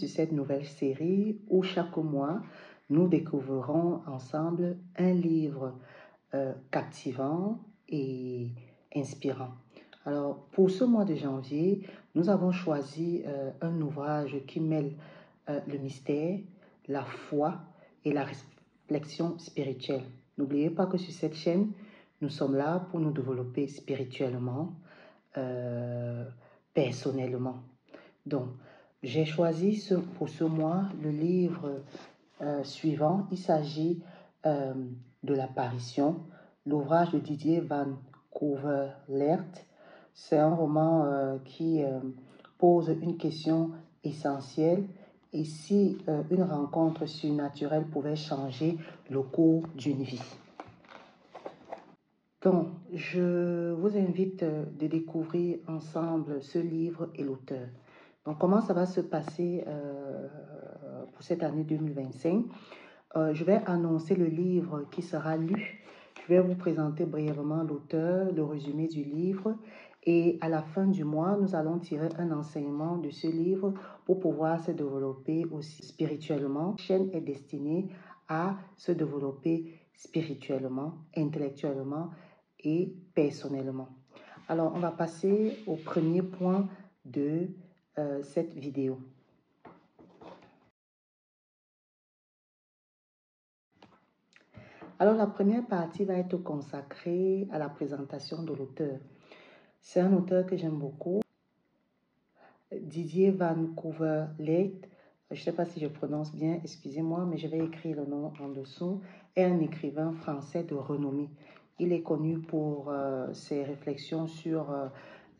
sur cette nouvelle série où chaque mois, nous découvrirons ensemble un livre captivant et inspirant. Alors, pour ce mois de janvier, nous avons choisi un ouvrage qui mêle le mystère, la foi et la réflexion spirituelle. N'oubliez pas que sur cette chaîne, nous sommes là pour nous développer spirituellement, personnellement. Donc, j'ai choisi pour ce mois le livre suivant. Il s'agit de l'apparition, l'ouvrage de Didier Van Cauwelaert. C'est un roman qui pose une question essentielle. Et si une rencontre surnaturelle pouvait changer le cours d'une vie? Donc, je vous invite de découvrir ensemble ce livre et l'auteur. Donc, comment ça va se passer pour cette année 2025? Je vais annoncer le livre qui sera lu. Je vais vous présenter brièvement l'auteur, le résumé du livre. Et à la fin du mois, nous allons tirer un enseignement de ce livre pour pouvoir se développer aussi spirituellement. La chaîne est destinée à se développer spirituellement, intellectuellement et personnellement. Alors, on va passer au premier point de cette vidéo. Alors, la première partie va être consacrée à la présentation de l'auteur. C'est un auteur que j'aime beaucoup, Didier Van Cauwelaert. Je ne sais pas si je prononce bien, excusez-moi, mais je vais écrire le nom en dessous. Est un écrivain français de renommée. Il est connu pour ses réflexions sur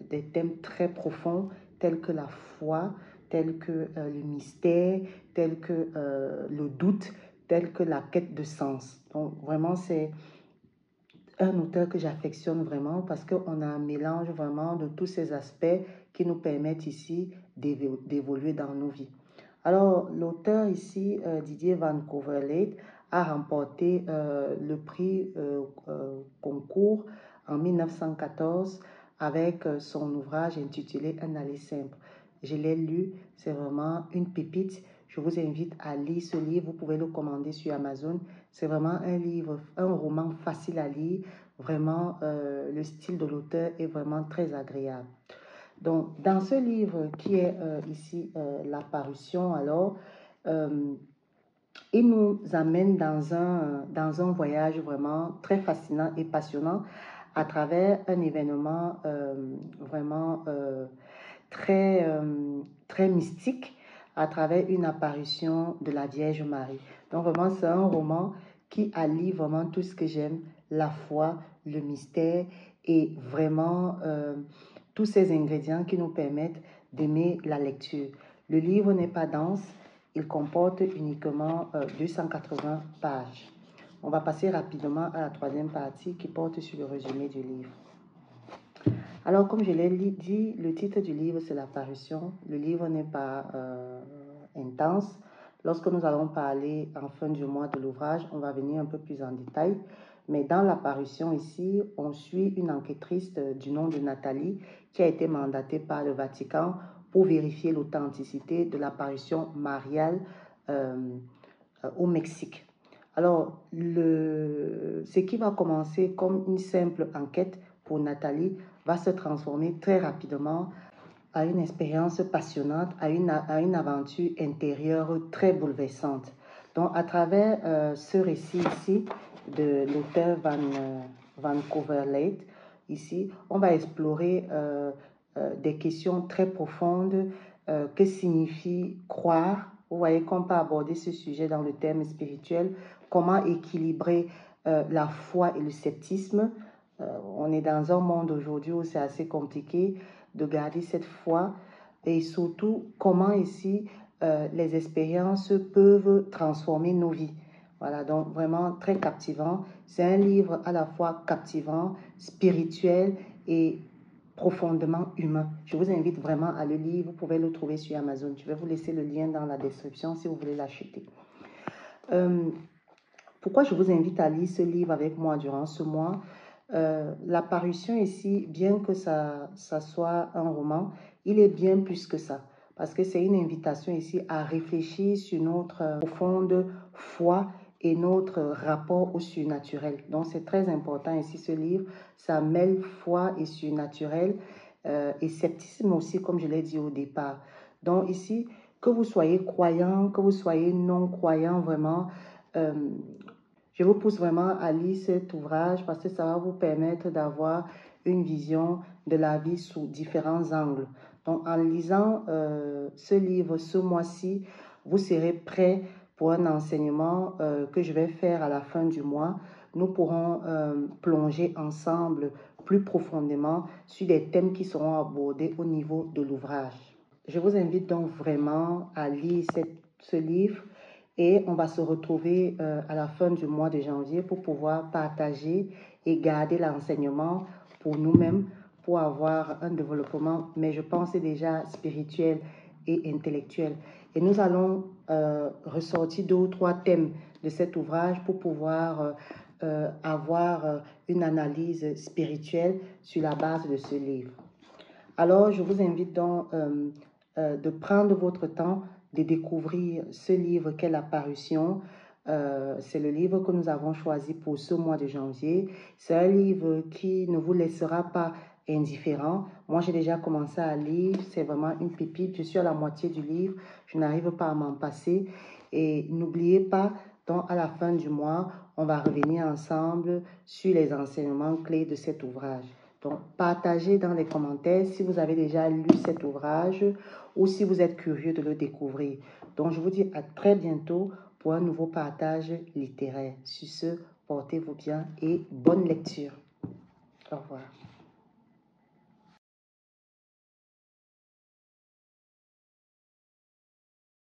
des thèmes très profonds, tels que la foi, tels que le mystère, tels que le doute, tels que la quête de sens. Donc, vraiment, c'est un auteur que j'affectionne vraiment parce qu'on a un mélange vraiment de tous ces aspects qui nous permettent ici d'évoluer dans nos vies. Alors, l'auteur ici, Didier Van Cauwelaert, a remporté le prix concours en 1914 avec son ouvrage intitulé Un aller simple. Je l'ai lu, c'est vraiment une pépite. Je vous invite à lire ce livre. Vous pouvez le commander sur Amazon. C'est vraiment un livre, un roman facile à lire. Vraiment, le style de l'auteur est vraiment très agréable. Donc, dans ce livre qui est ici la parution, alors, il nous amène dans un voyage vraiment très fascinant et passionnant à travers un événement vraiment très mystique, à travers une apparition de la Vierge Marie. Donc vraiment, c'est un roman qui allie vraiment tout ce que j'aime, la foi, le mystère et vraiment tous ces ingrédients qui nous permettent d'aimer la lecture. Le livre n'est pas dense, il comporte uniquement 280 pages. On va passer rapidement à la troisième partie qui porte sur le résumé du livre. Alors, comme je l'ai dit, le titre du livre, c'est l'apparition. Le livre n'est pas intense. Lorsque nous allons parler en fin du mois de l'ouvrage, on va venir un peu plus en détail. Mais dans l'apparition ici, on suit une enquêtrice du nom de Nathalie qui a été mandatée par le Vatican pour vérifier l'authenticité de l'apparition mariale au Mexique. Alors, ce qui va commencer comme une simple enquête pour Nathalie va se transformer très rapidement à une expérience passionnante, à une aventure intérieure très bouleversante. Donc, à travers ce récit ici de l'auteur Van Cauwelaert, ici, on va explorer des questions très profondes. Que signifie croire? Vous voyez qu'on peut aborder ce sujet dans le terme spirituel. Comment équilibrer la foi et le sceptisme? On est dans un monde aujourd'hui où c'est assez compliqué de garder cette foi et surtout comment ici les expériences peuvent transformer nos vies. Voilà, donc vraiment très captivant. C'est un livre à la fois captivant, spirituel et profondément humain. Je vous invite vraiment à le lire. Vous pouvez le trouver sur Amazon. Je vais vous laisser le lien dans la description si vous voulez l'acheter. Pourquoi je vous invite à lire ce livre avec moi durant ce mois? L'apparition ici, bien que ça soit un roman, il est bien plus que ça. parce que c'est une invitation ici à réfléchir sur notre profonde foi et notre rapport au surnaturel. Donc, c'est très important ici, ce livre. Ça mêle foi et surnaturel et scepticisme aussi, comme je l'ai dit au départ. Donc, ici, que vous soyez croyant, que vous soyez non-croyant, vraiment, je vous pousse vraiment à lire cet ouvrage parce que ça va vous permettre d'avoir une vision de la vie sous différents angles. Donc, en lisant ce livre ce mois-ci, vous serez prêt pour un enseignement que je vais faire à la fin du mois. Nous pourrons plonger ensemble plus profondément sur des thèmes qui seront abordés au niveau de l'ouvrage. Je vous invite donc vraiment à lire ce livre et on va se retrouver à la fin du mois de janvier pour pouvoir partager et garder l'enseignement pour nous-mêmes, pour avoir un développement, mais je pense déjà spirituel et intellectuel. Et nous allons ressortir 2 ou 3 thèmes de cet ouvrage pour pouvoir avoir une analyse spirituelle sur la base de ce livre. Alors, je vous invite donc de prendre votre temps de découvrir ce livre qu'est La Parution. C'est le livre que nous avons choisi pour ce mois de janvier. C'est un livre qui ne vous laissera pas indifférent. Moi, j'ai déjà commencé à lire. C'est vraiment une pépite. Je suis à la moitié du livre. Je n'arrive pas à m'en passer. Et n'oubliez pas, donc à la fin du mois, on va revenir ensemble sur les enseignements clés de cet ouvrage. Donc, partagez dans les commentaires si vous avez déjà lu cet ouvrage ou si vous êtes curieux de le découvrir. Donc, je vous dis à très bientôt pour un nouveau partage littéraire. Sur ce, portez-vous bien et bonne lecture. Au revoir.